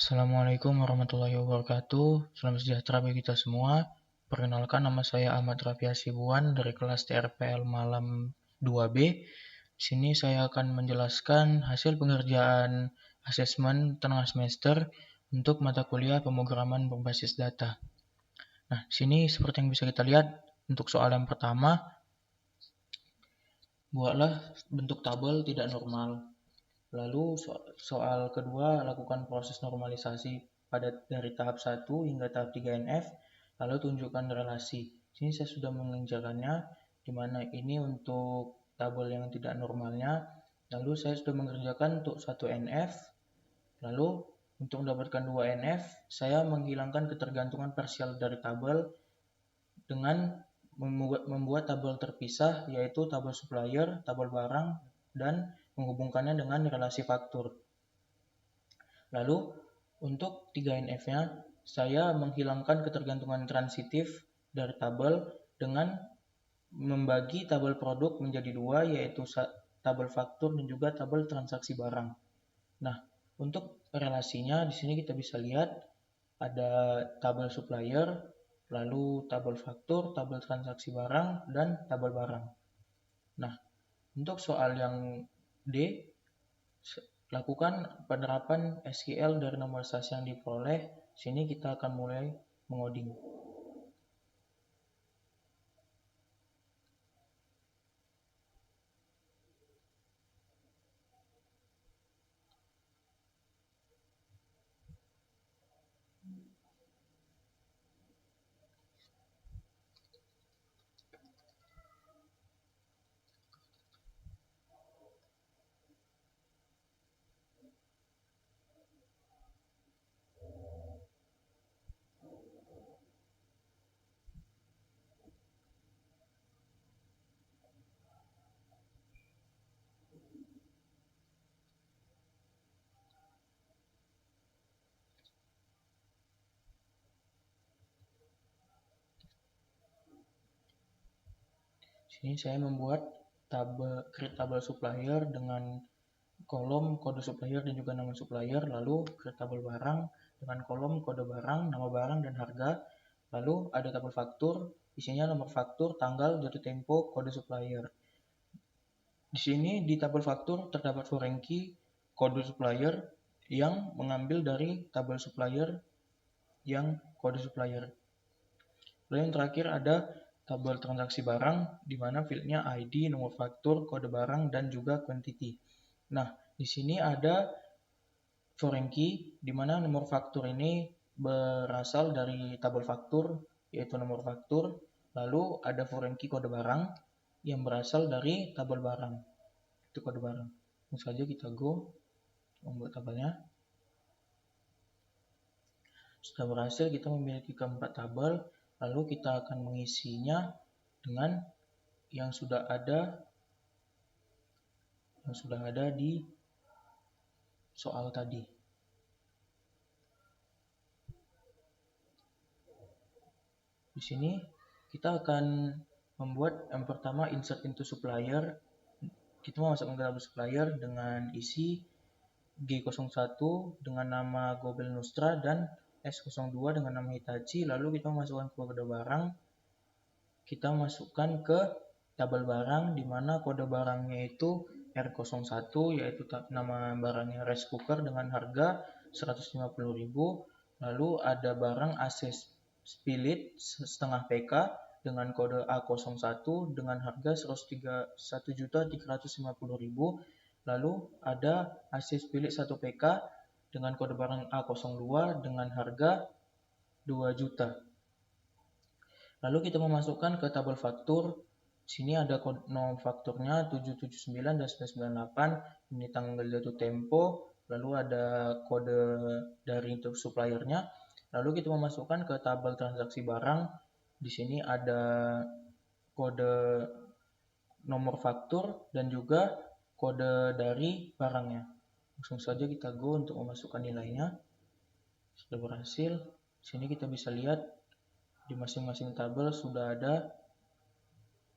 Assalamualaikum warahmatullahi wabarakatuh. Salam sejahtera bagi kita semua. Perkenalkan, nama saya Ahmad Rafi Hasibuan dari kelas TRPL Malam 2B. Di sini saya akan menjelaskan hasil pengerjaan asesmen tengah semester untuk mata kuliah pemrograman berbasis data. Nah, di sini seperti yang bisa kita lihat, untuk soal yang pertama, buatlah bentuk tabel tidak normal. Lalu soal kedua, lakukan proses normalisasi dari tahap 1 hingga tahap 3NF, lalu tunjukkan relasi. Sini saya sudah mengerjakannya, di mana ini untuk tabel yang tidak normalnya. Lalu saya sudah mengerjakan untuk 1NF, lalu untuk mendapatkan 2NF, saya menghilangkan ketergantungan parsial dari tabel dengan membuat tabel terpisah, yaitu tabel supplier, tabel barang, dan menghubungkannya dengan relasi faktur. Lalu untuk 3NF-nya, saya menghilangkan ketergantungan transitif dari tabel dengan membagi tabel produk menjadi dua, yaitu tabel faktur dan juga tabel transaksi barang. Nah, untuk relasinya di sini kita bisa lihat ada tabel supplier, lalu tabel faktur, tabel transaksi barang, dan tabel barang. Nah, untuk soal yang D, lakukan penerapan SQL dari normalisasi yang diperoleh. Sini kita akan mulai mengoding. Sini saya membuat create tabel supplier dengan kolom kode supplier dan juga nama supplier, lalu create tabel barang dengan kolom kode barang, nama barang, dan harga. Lalu ada tabel faktur, isinya nomor faktur, tanggal, jatuh tempo, kode supplier. Di sini di tabel faktur terdapat foreign key kode supplier yang mengambil dari tabel supplier yang kode supplier. Lalu yang terakhir ada tabel transaksi barang, di mana fieldnya ID, nomor faktur, kode barang, dan juga quantity. Nah, di sini ada foreign key, di mana nomor faktur ini berasal dari tabel faktur, yaitu nomor faktur. Lalu ada foreign key kode barang yang berasal dari tabel barang. Itu kode barang. Langsung saja kita go membuat tabelnya. Sudah berhasil, kita memiliki keempat tabel. Lalu kita akan mengisinya dengan yang sudah ada di soal tadi. Di sini kita akan membuat yang pertama insert into supplier. Kita memasukkan ke tabel supplier dengan isi G01 dengan nama Gobel Nustra dan S02 dengan nama Hitachi. Lalu kita masukkan kode barang. Kita masukkan ke tabel barang, di mana kode barangnya itu R01, yaitu nama barangnya rice cooker dengan harga 150.000. Lalu ada barang AC Spillit setengah PK dengan kode A01 dengan harga 1.350.000. Lalu ada AC Spillit 1 PK dengan kode barang A02 dengan harga 2 juta. Lalu kita memasukkan ke tabel faktur. Sini ada kode nomor fakturnya 779 dan 998. Ini tanggal jatuh tempo. Lalu ada kode dari suppliernya. Lalu kita memasukkan ke tabel transaksi barang. Di sini ada kode nomor faktur dan juga kode dari barangnya. Langsung saja kita go untuk memasukkan nilainya. Sudah berhasil. Sini kita bisa lihat di masing-masing tabel sudah ada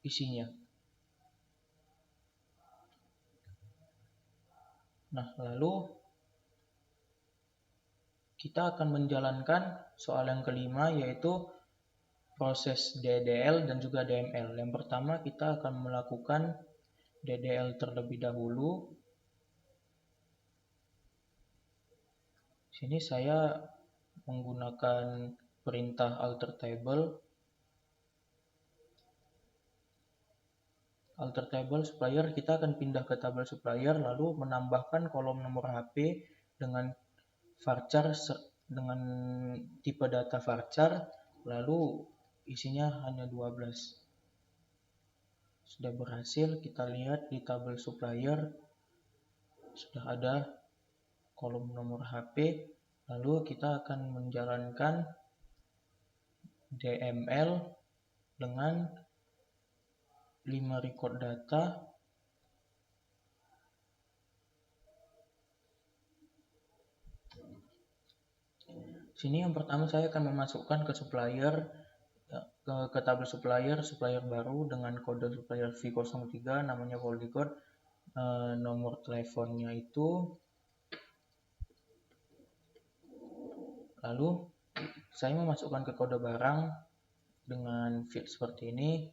isinya. Nah, lalu kita akan menjalankan soal yang kelima, yaitu proses DDL dan juga DML. Yang pertama kita akan melakukan DDL terlebih dahulu. Sini saya menggunakan perintah alter table. Alter table supplier, kita akan pindah ke tabel supplier lalu menambahkan kolom nomor HP dengan varchar dengan tipe data varchar, lalu isinya hanya 12. Sudah berhasil, kita lihat di tabel supplier sudah ada kolom nomor HP, lalu kita akan menjalankan DML dengan 5 record data. Sini yang pertama saya akan memasukkan ke supplier, ke tabel supplier baru dengan kode supplier V03, namanya Polycode. Nomor teleponnya itu, lalu saya memasukkan ke kode barang dengan field seperti ini,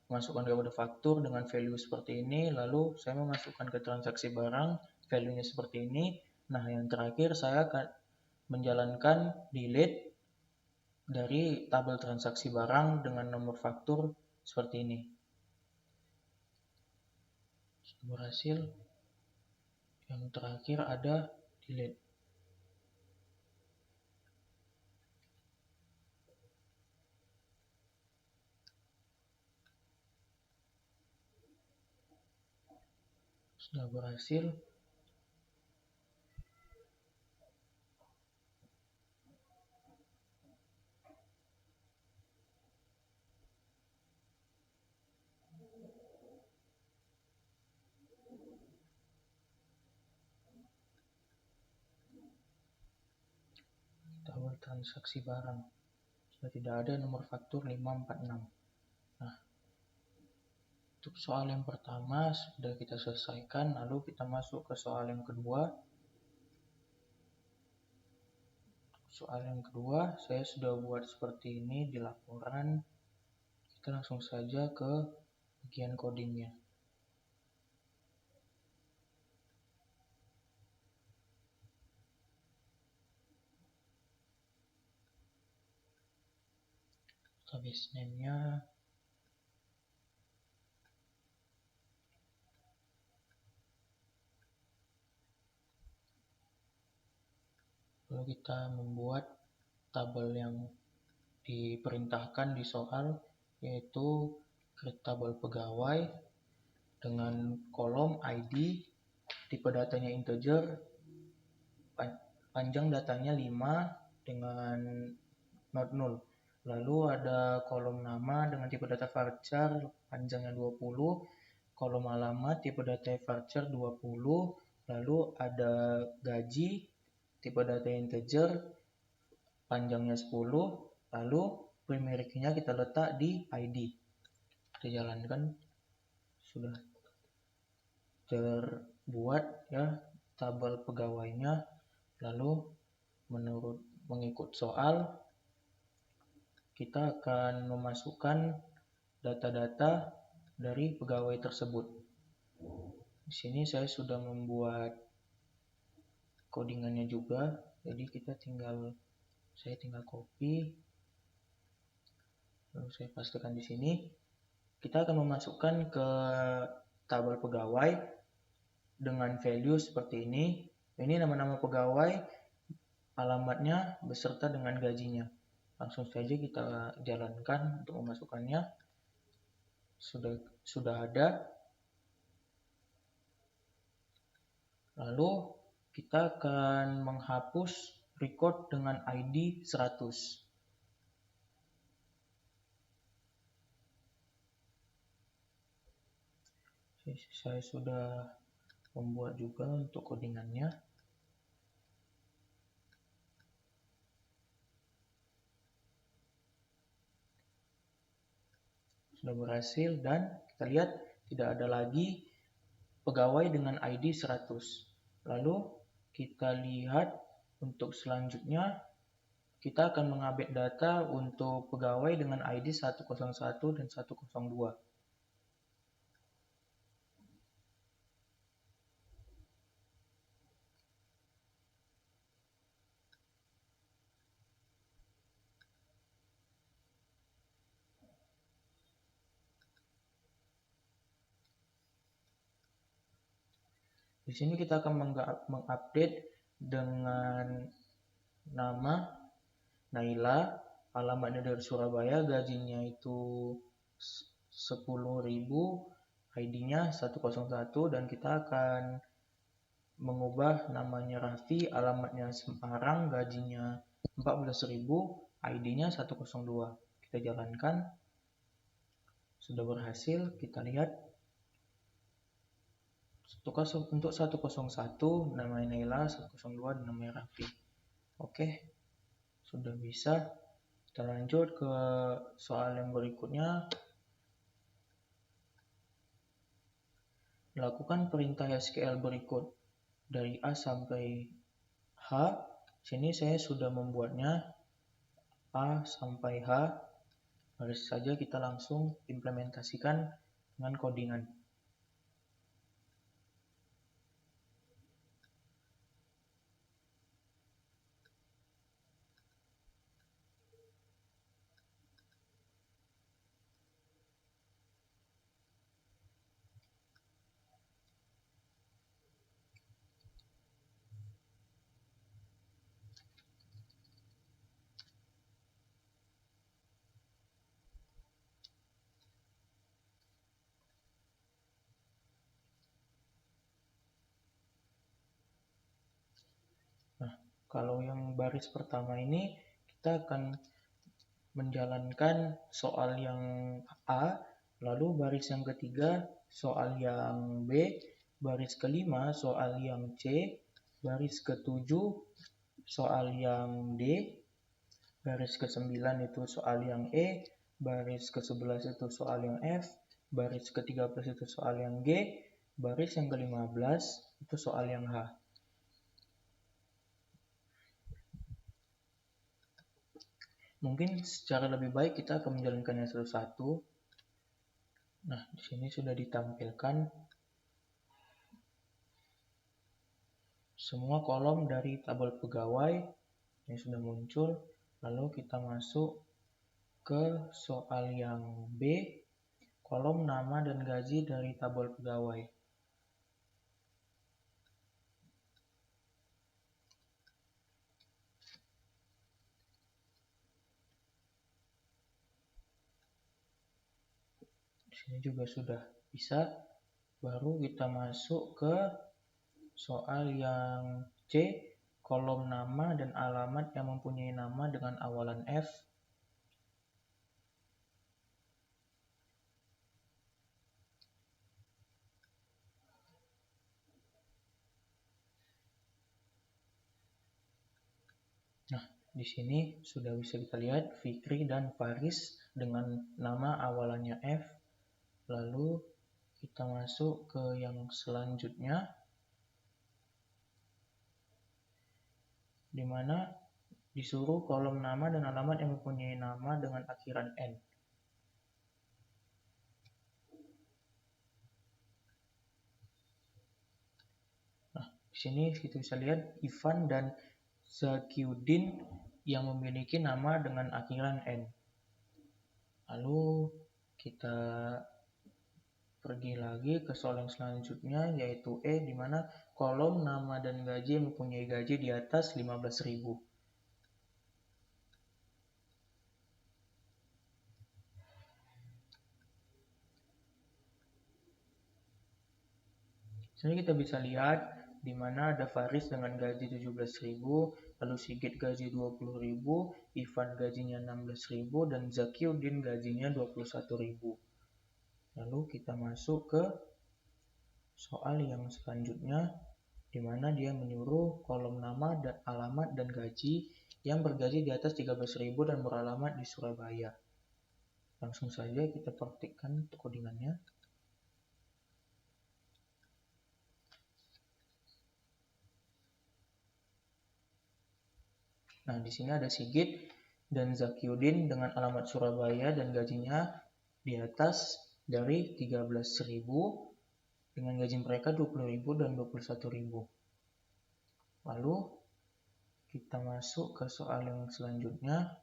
masukkan ke kode faktur dengan value seperti ini, lalu saya memasukkan ke transaksi barang, value-nya seperti ini. Nah, yang terakhir saya akan menjalankan delete dari tabel transaksi barang dengan nomor faktur seperti ini. Sudah berhasil. Yang terakhir ada delete. Sudah berhasil. Tabel transaksi barang sudah tidak ada nomor faktur 546. Nah, untuk soal yang pertama sudah kita selesaikan, lalu kita masuk ke soal yang kedua. Soal yang kedua saya sudah buat seperti ini di laporan. Kita langsung saja ke bagian codingnya. Database name-nya lalu kita membuat tabel yang diperintahkan di soal, yaitu create tabel pegawai dengan kolom ID, tipe datanya integer, panjang datanya 5 dengan not null. Lalu ada kolom nama dengan tipe data varchar, panjangnya 20, kolom alamat tipe data varchar 20, lalu ada gaji, tipe data integer, panjangnya 10, lalu primary key-nya kita letak di ID. Kita jalankan, sudah terbuat ya tabel pegawainya. Lalu mengikut soal, kita akan memasukkan data-data dari pegawai tersebut. Di sini saya sudah membuat codingannya juga, jadi saya tinggal copy, lalu saya pastekan di sini. Kita akan memasukkan ke tabel pegawai dengan value seperti ini. Ini nama-nama pegawai, alamatnya beserta dengan gajinya. Langsung saja kita jalankan untuk memasukkannya. Sudah ada. Lalu kita akan menghapus record dengan ID 100. Saya sudah membuat juga untuk codingannya. Sudah berhasil dan kita lihat tidak ada lagi pegawai dengan ID 100. Lalu kita lihat Untuk selanjutnya, kita akan mengupdate data untuk pegawai dengan ID 101 dan 102. Di sini kita akan mengupdate dengan nama Naila, alamatnya dari Surabaya, gajinya itu 10.000, ID-nya 101, dan kita akan mengubah namanya Raffi, alamatnya Semarang, gajinya 14.000, ID-nya 102. Kita jalankan. Sudah berhasil, kita lihat. Untuk 101 namanya Naila, 102 namanya Raffi. Oke, sudah bisa. Kita lanjut ke soal yang berikutnya. Lakukan perintah SQL berikut dari A sampai H. Sini saya sudah membuatnya A sampai H. Mari saja kita langsung implementasikan dengan codingan. Nah, kalau yang baris pertama ini kita akan menjalankan soal yang A, lalu baris yang ketiga soal yang B, baris kelima soal yang C, baris ketujuh soal yang D, baris ke-9 itu soal yang E, baris ke-11 itu soal yang F, baris ke-13 itu soal yang G, baris yang ke-15 itu soal yang H. Mungkin secara lebih baik kita akan menjalankannya satu-satu. Nah, di sini sudah ditampilkan semua kolom dari tabel pegawai yang sudah muncul. Lalu kita masuk ke soal yang B, kolom nama dan gaji dari tabel pegawai. Di sini juga sudah bisa. Baru kita masuk ke soal yang C, kolom nama dan alamat yang mempunyai nama dengan awalan F. Nah, di sini sudah bisa kita lihat Fikri dan Faris dengan nama awalannya F. Lalu kita masuk ke yang selanjutnya, di mana disuruh kolom nama dan alamat yang mempunyai nama dengan akhiran N. Nah, di sini kita bisa lihat Ivan dan Zakiuddin yang memiliki nama dengan akhiran N. Lalu kita pergi lagi ke soal yang selanjutnya, yaitu E, di mana kolom nama dan gaji mempunyai gaji di atas 15.000. Sini kita bisa lihat di mana ada Faris dengan gaji 17.000, lalu Sigit gaji 20.000, Ivan gajinya 16.000, dan Zakiuddin gajinya 21.000. Lalu kita masuk ke soal yang selanjutnya, di mana dia menyuruh kolom nama, dan alamat, dan gaji yang bergaji di atas 13.000 dan beralamat di Surabaya. Langsung saja kita praktikkan codingannya. Nah, di sini ada Sigit dan Zakiuddin dengan alamat Surabaya dan gajinya di atas dari 13.000 dengan gaji mereka 20.000 dan 21.000. Lalu kita masuk ke soal yang selanjutnya.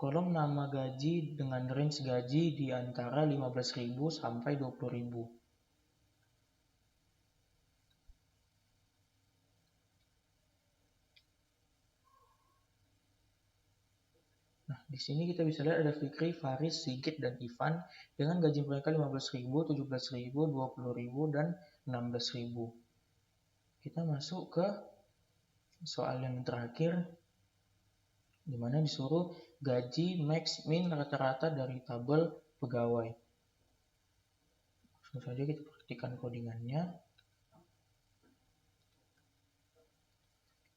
Kolom nama gaji dengan range gaji di antara 15.000 sampai 20.000. Nah, di sini kita bisa lihat ada Fikri, Faris, Sigit, dan Ivan dengan gaji mereka 15.000, 17.000, 20.000, dan 16.000. Kita masuk ke soal yang terakhir, di mana disuruh gaji max min rata-rata dari tabel pegawai. Langsung saja kita perhatikan codingannya.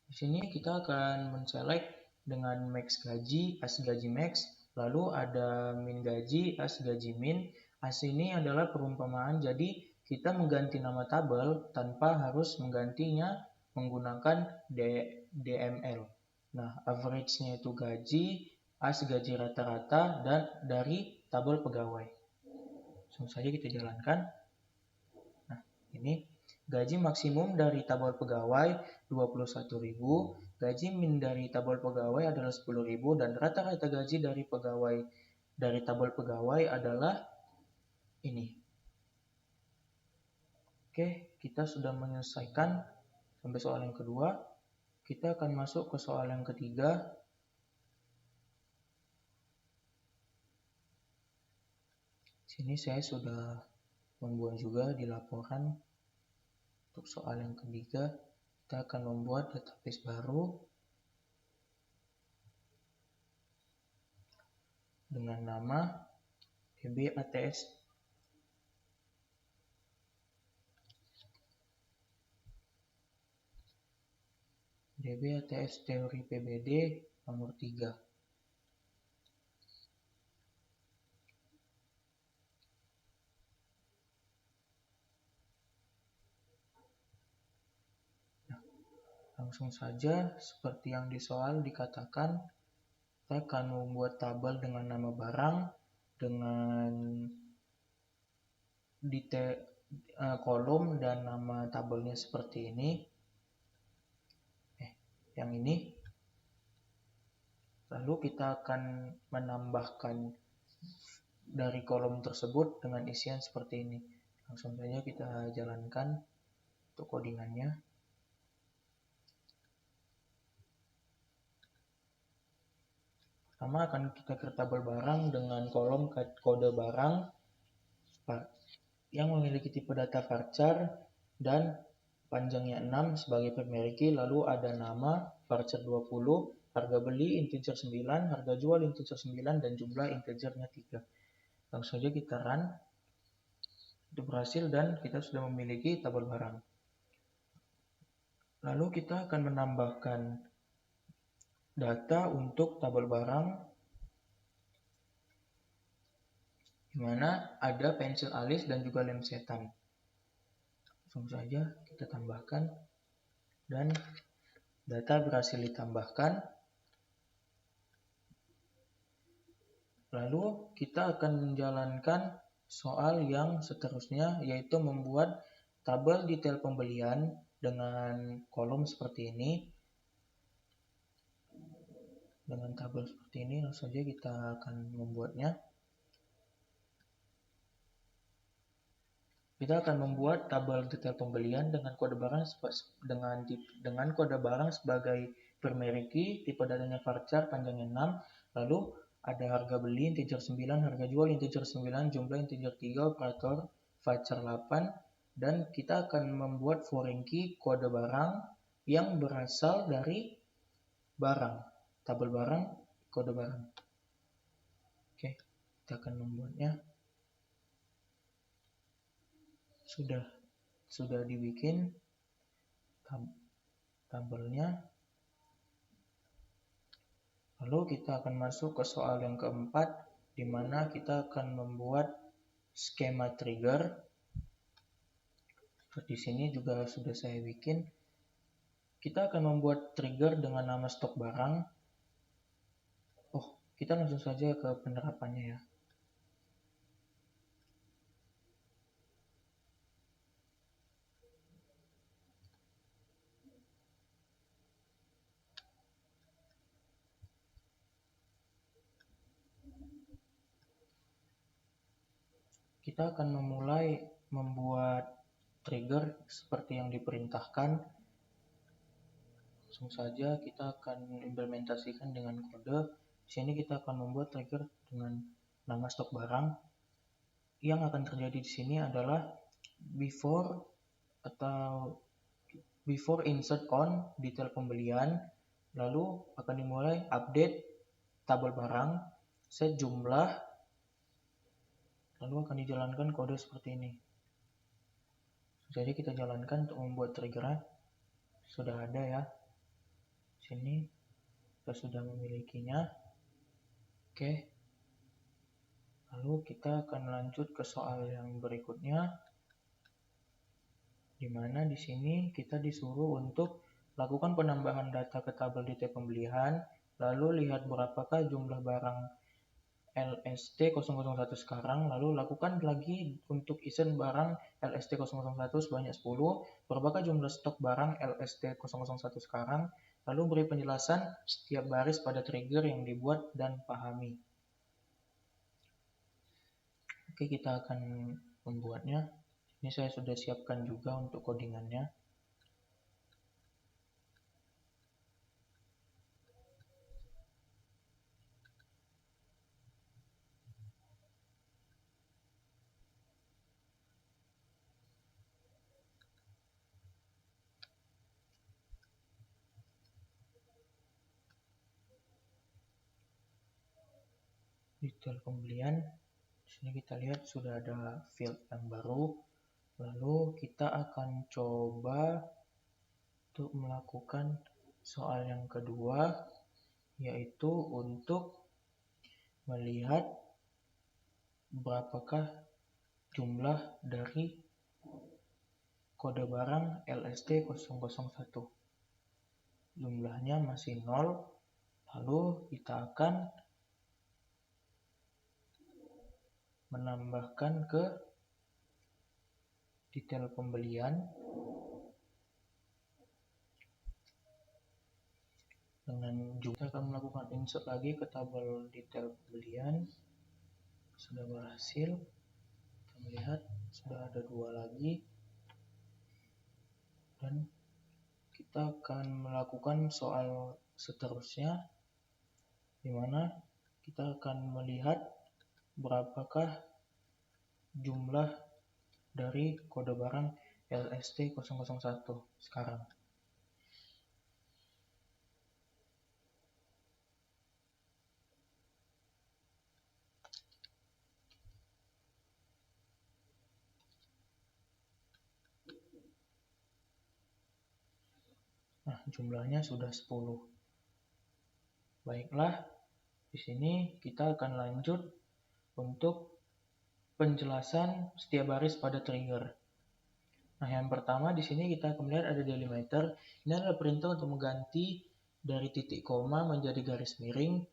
Di sini kita akan men-select dengan max gaji, as gaji max, lalu ada min gaji, as gaji min. As ini adalah perumpamaan, jadi kita mengganti nama tabel tanpa harus menggantinya menggunakan DML. Nah, average-nya itu gaji, as gaji rata-rata, dan dari tabel pegawai. Langsung saja kita jalankan. Nah, ini gaji maksimum dari tabel pegawai 21.000, gaji min dari tabel pegawai adalah 10.000 dan rata-rata gaji dari tabel pegawai adalah ini. Oke, kita sudah menyelesaikan sampai soal yang kedua. Kita akan masuk ke soal yang ketiga. Sini saya sudah membuat juga di laporan. Untuk soal yang ketiga, kita akan membuat database baru dengan nama DBATS. DBATS teori PBD nomor 3. Langsung saja, seperti yang di soal dikatakan, kita akan membuat tabel dengan nama barang, dengan kolom dan nama tabelnya seperti ini. Yang ini. Lalu kita akan menambahkan dari kolom tersebut dengan isian seperti ini. Langsung saja kita jalankan untuk codingannya. Pertama akan kita create tabel barang dengan kolom kode barang yang memiliki tipe data varchar dan panjangnya 6 sebagai primary key, lalu ada nama varchar 20, harga beli integer 9, harga jual integer 9, dan jumlah integernya 3. Langsung saja kita run. Itu berhasil dan kita sudah memiliki tabel barang. Lalu kita akan menambahkan data untuk tabel barang, di mana ada pensil alis dan juga lem setan. Langsung saja kita tambahkan dan data berhasil ditambahkan. Lalu kita akan menjalankan soal yang seterusnya, yaitu membuat tabel detail pembelian dengan kolom seperti ini. Dengan tabel seperti ini, langsung saja kita akan membuatnya. Kita akan membuat tabel detail pembelian dengan kode barang sebagai primary key, tipe datanya varchar, panjangnya 6, lalu ada harga beli integer 9, harga jual integer 9, jumlah integer 3, operator varchar 8, dan kita akan membuat foreign key kode barang yang berasal dari barang, tabel barang, kode barang. Oke, kita akan membuatnya. Sudah dibikin tabelnya. Lalu kita akan masuk ke soal yang keempat, di mana kita akan membuat skema trigger. Di sini juga sudah saya bikin. kita akan membuat trigger dengan nama stok barang. Kita langsung saja ke penerapannya ya. Kita akan memulai membuat trigger seperti yang diperintahkan. Langsung saja kita akan implementasikan dengan kode. Di sini kita akan membuat trigger dengan nama stok barang. Yang akan terjadi di sini adalah before insert on detail pembelian, lalu akan dimulai update tabel barang, set jumlah, lalu akan dijalankan kode seperti ini. Jadi kita jalankan untuk membuat triggernya. Sudah ada ya. Sini kita sudah memilikinya. Oke. Lalu kita akan lanjut ke soal yang berikutnya, di mana di sini kita disuruh untuk lakukan penambahan data ke tabel detail pembelian, lalu lihat berapakah jumlah barang LST001 sekarang, lalu lakukan lagi untuk isen barang LST001 sebanyak 10, berapakah jumlah stok barang LST001 sekarang, lalu beri penjelasan setiap baris pada trigger yang dibuat dan pahami. Oke, kita akan membuatnya. Ini saya sudah siapkan juga untuk codingannya. Detail pembelian. Di sini kita lihat sudah ada field yang baru. Lalu kita akan coba untuk melakukan soal yang kedua, yaitu untuk melihat berapakah jumlah dari kode barang LST001. Jumlahnya masih 0, lalu kita akan menambahkan ke detail pembelian dengan jumlah. Kita akan melakukan insert lagi ke tabel detail pembelian. Sudah berhasil. Kita melihat sudah ada 2 lagi, dan kita akan melakukan soal seterusnya, di mana kita akan melihat berapakah jumlah dari kode barang LST001 sekarang. Nah, jumlahnya sudah 10. Baiklah, di sini kita akan lanjut untuk penjelasan setiap baris pada trigger. Nah, yang pertama di sini kita akan melihat ada delimiter. Ini adalah perintah untuk mengganti dari titik koma menjadi garis miring.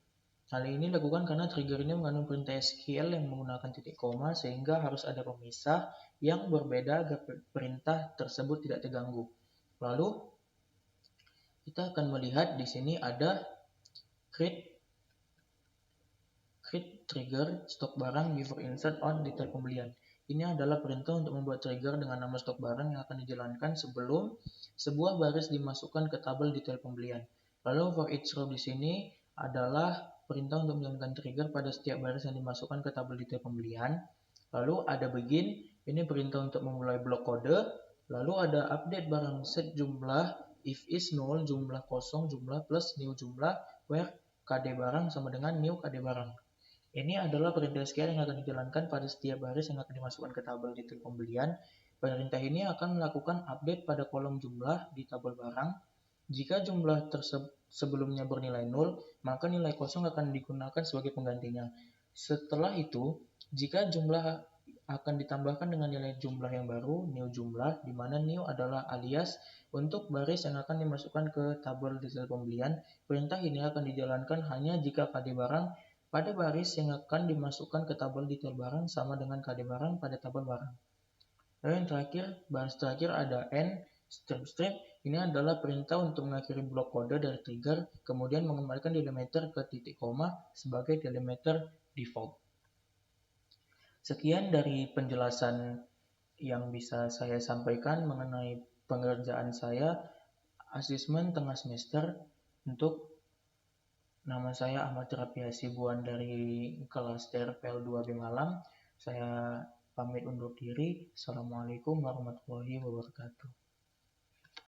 Hal ini dilakukan karena trigger ini mengandung perintah SQL yang menggunakan titik koma, sehingga harus ada pemisah yang berbeda agar perintah tersebut tidak terganggu. Lalu kita akan melihat di sini ada create trigger stok barang before insert on detail pembelian. Ini adalah perintah untuk membuat trigger dengan nama stok barang yang akan dijalankan sebelum sebuah baris dimasukkan ke tabel detail pembelian. Lalu for each row di sini adalah perintah untuk menjalankan trigger pada setiap baris yang dimasukkan ke tabel detail pembelian. Lalu ada begin, ini perintah untuk memulai blok kode. Lalu ada update barang set jumlah, if is null, jumlah kosong, jumlah plus new jumlah, where KD barang sama dengan new KD barang. Ini adalah perintah SQL yang akan dijalankan pada setiap baris yang akan dimasukkan ke tabel detail pembelian. Perintah ini akan melakukan update pada kolom jumlah di tabel barang. Jika jumlah sebelumnya bernilai 0, maka nilai kosong akan digunakan sebagai penggantinya. Setelah itu, jika jumlah akan ditambahkan dengan nilai jumlah yang baru, new jumlah, di mana new adalah alias untuk baris yang akan dimasukkan ke tabel detail pembelian. Perintah ini akan dijalankan hanya jika KD barang pada baris yang akan dimasukkan ke tabel detail barang sama dengan KD barang pada tabel barang. Lalu yang terakhir, bahas terakhir ada end strip. Ini adalah perintah untuk mengakhiri blok kode dari trigger, kemudian mengembalikan delimiter ke titik koma sebagai delimiter default. Sekian dari penjelasan yang bisa saya sampaikan mengenai pengerjaan saya asesmen tengah semester. Untuk nama saya Ahmad Rapi Hasibuan dari kelas TRPL 2B Malang. Saya pamit undur diri. Assalamualaikum warahmatullahi wabarakatuh.